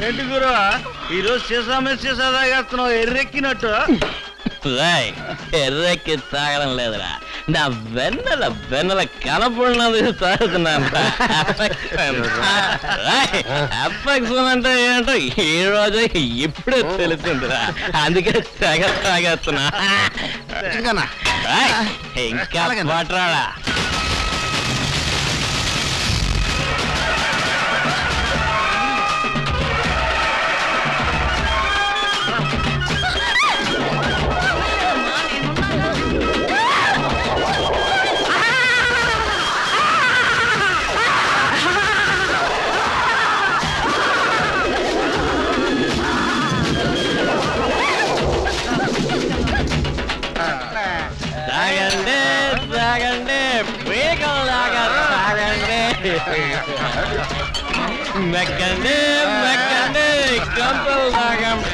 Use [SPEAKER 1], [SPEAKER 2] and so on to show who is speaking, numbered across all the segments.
[SPEAKER 1] ఏంటి గురు ఈరోజు సీసా తాగేస్తున్నావు ఎర్రెక్కినట్టు?
[SPEAKER 2] ఎర్రెక్కి తాగడం లేదురా, నా వెన్నెల కనపడినందుకు తాగుతున్నాను. అఫెక్షన్ అంటే ఏంటో ఈ రోజు ఇప్పుడే తెలుస్తుందిరా, అందుకే తెగ తాగేస్తున్నా. ఇంకా మాట్లాడా మెక్కండి కంపలు తాగండి.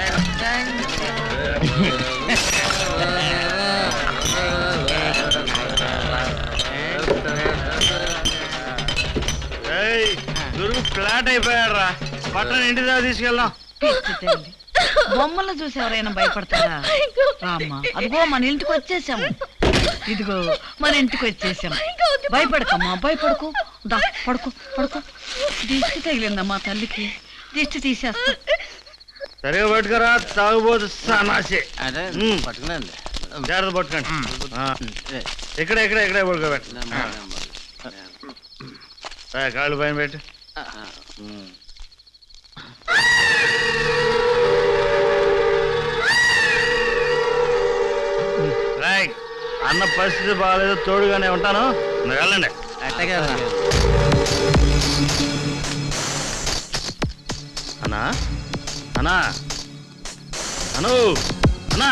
[SPEAKER 1] గురువు ఫ్లాట్ అయిపోయాడు రా, పట్టణం ఇంటి దగ్గర తీసుకెళ్దాం.
[SPEAKER 3] బొమ్మలు చూసి ఎవరైనా భయపడతారా? రామ్మా, అదిగో మన ఇంటికి వచ్చేసాము. ఇదిగో మన ఇంటికి వచ్చేసాము. భయపడకమ్మా, భయపడకు. దా పడుకో పడుకో. దిష్టి తగిలిందమ్మా తల్లికి, దిష్టి తీసేస్తా.
[SPEAKER 1] సరిగా పట్టుకురా, తాగుబోతు సన్నాసి.
[SPEAKER 2] అదే పట్టుకున్నాండి,
[SPEAKER 1] జాగ్రత్త పట్టుకోండి. ఇక్కడే పడుకోబెట్టు. కాళ్ళు పైన పెట్టు. రైట్, అన్న పరిస్థితి బాగాలేదు, తోడుగానే ఉంటాను. వెళ్ళండి.
[SPEAKER 2] అట్టగా
[SPEAKER 1] అన్నా అన్నా అను అన్నా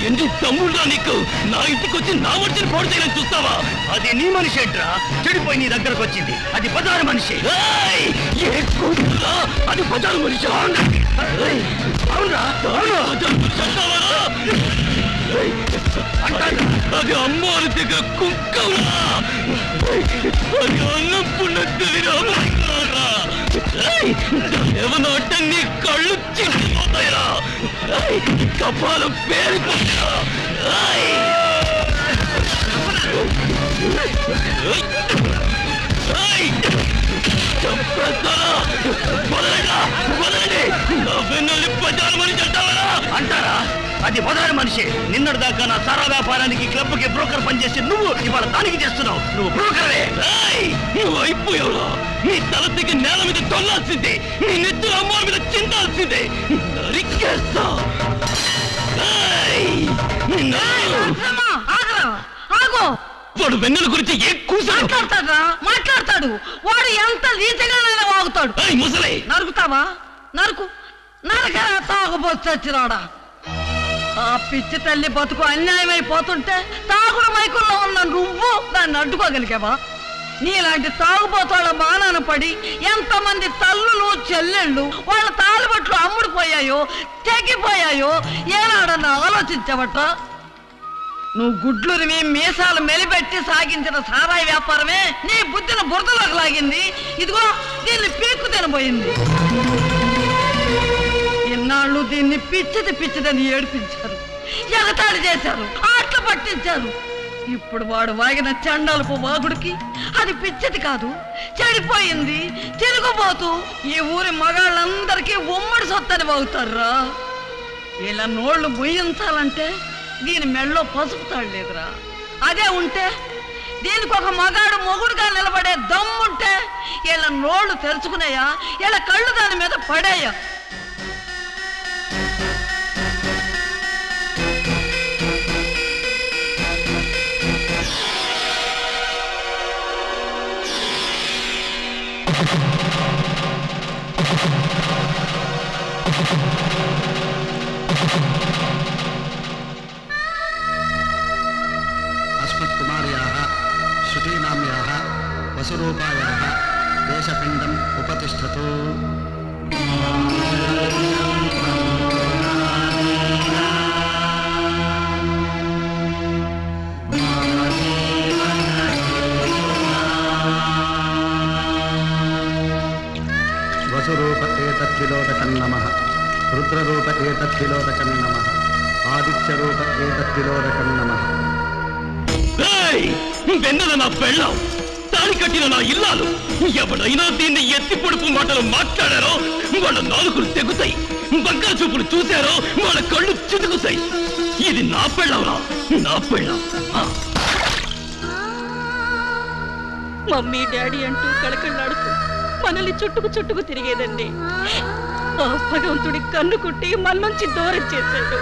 [SPEAKER 2] ఎన్ని తమ్ముళ్ళ నీకు నా ఇంటికి వచ్చి నా మనిషిని పోటీ చేయాలని చూస్తావా?
[SPEAKER 1] అది నీ మనిషి ఏంట్రా? చెడిపోయి నీ దగ్గరకు వచ్చింది. అది బజారు మనిషి.
[SPEAKER 2] అది బజారు మనిషి.
[SPEAKER 1] అవునరా?
[SPEAKER 2] అది అమ్మవారి దగ్గర కుక్కరా. అది అన్నప్పున్న తెలియరా? ఏమన్నా అంటే నీ కళ్ళు చిక్కిపోతాయిరా. కపాలం పేరుకుంటా.
[SPEAKER 1] అంటారా? అది బజారు మనిషి. నిన్నటి దాకా నా సారా వ్యాపారానికి క్లబ్కి బ్రోకర్ పనిచేసి నువ్వు ఇవాళ దానికి చేస్తున్నావు. నువ్వు బ్రోకరే.
[SPEAKER 2] నువ్వు అయిపోయావురా. నీ తల దిగి నేల మీద తొల్లాల్సిందే. నీ నెత్తుల అమ్మ మీద చిందాల్సిందే. నరికేస్తా. వాడు వెన్నెల గురించి ఏ కూసాడు
[SPEAKER 3] మాట్లాడతాడు. వాడు ఎంత రీతిగానైనా వాగుతాడు.
[SPEAKER 2] ముసలి
[SPEAKER 3] నరుకుతావా? నరుకు నరకరా తాగుబోచ్చచ్చిరాడా. ఆ పిచ్చి తల్లి బతుకు అన్యాయమైపోతుంటే తాగుడు మైకుల్లో ఉన్న నువ్వు దాన్ని అడ్డుకోగలిగావా? నీలాంటి తాగుబోతాళ్ళ బాణాన పడి ఎంతమంది తల్లులు చెల్లెళ్ళు వాళ్ళ తాళబట్లు అమ్ముడుపోయాయో తెగిపోయాయో ఏనాడన్నా ఆలోచించవట? నువ్వు గుడ్లురివి మీసాలు మెలిపెట్టి సాగించిన సారాయి వ్యాపారమే నీ బుద్ధిని బురదలోకి లాగింది. ఇదిగో దీన్ని పీక్కు తినబోయింది. ఇన్నాళ్ళు దీన్ని పిచ్చిదని ఏడిపించారు, ఎగతాళి చేశారు, ఆటలు పట్టించారు. ఇప్పుడు వాడు వాగిన చండాలపు వాగుడికి అది పిచ్చిది కాదు, చెడిపోయింది, తిరుగుబోతూ ఈ ఊరి మగాళ్ళందరికీ ఉమ్మడి సొత్తని వాగుతారా. ఇలా నోళ్లు ముయ్యించాలంటే దీని మెళ్ళో పసుపు తాడలేదురా. అదే ఉంటే దీనికి ఒక మగాడు మొగుడుగా నిలబడే దమ్ముంటే ఇలా నోళ్లు తెరుచుకునేయా, ఇలా కళ్ళు దాని మీద పడేయా.
[SPEAKER 4] अस्मत्कुमार्याः श्रुतीनाम्याः वसुरूपायाः देशपिण्डम् उपतिष्ठतु। वसुरूप एतद्विलोकं नमः, रुद्ररूप एतद्विलोकं नमः, आदित्यरूप एतद्विलोकं नमः।
[SPEAKER 2] వెన్నెల నా పెళ్ళాం, తాళి కట్టిన నా ఇల్లాలు. ఎవడైనా దీన్ని ఎత్తి పొడుపు మాటలు మాట్లాడారో వాళ్ళ నాలుగులు తెగుతాయి. బంకర చూపులు చూశారో వాళ్ళ కళ్ళు చితుకుతాయి. ఇది నా పెళ్ళావురా, నా పెళ్ళాం.
[SPEAKER 5] మమ్మీ డాడీ అంటూ కళకళ్ళాడుతూ మనల్ని చుట్టుకు తిరిగేదండి. ఆ భగవంతుడి కన్ను కుట్టి మన నుంచి దూరం చేశాడు.